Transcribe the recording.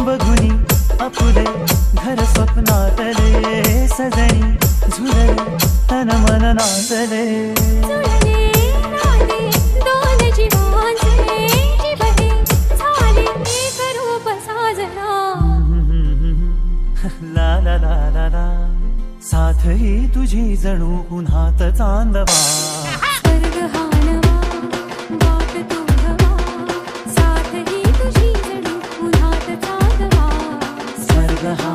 बघुनी आपुले घर स्वप्नातले सजनी झुरले तन मन नाचले जुळले नाते दोन जीवांचे जीवने झाले एक रूप साजना ला ला ला ला ला साथ ही तुझी जणू उन्हात चांदवा स्वर्ग हानवा वाट तुंगवा साथ ही तुझी जणू उन्हात चांदवा स्वर्ग हा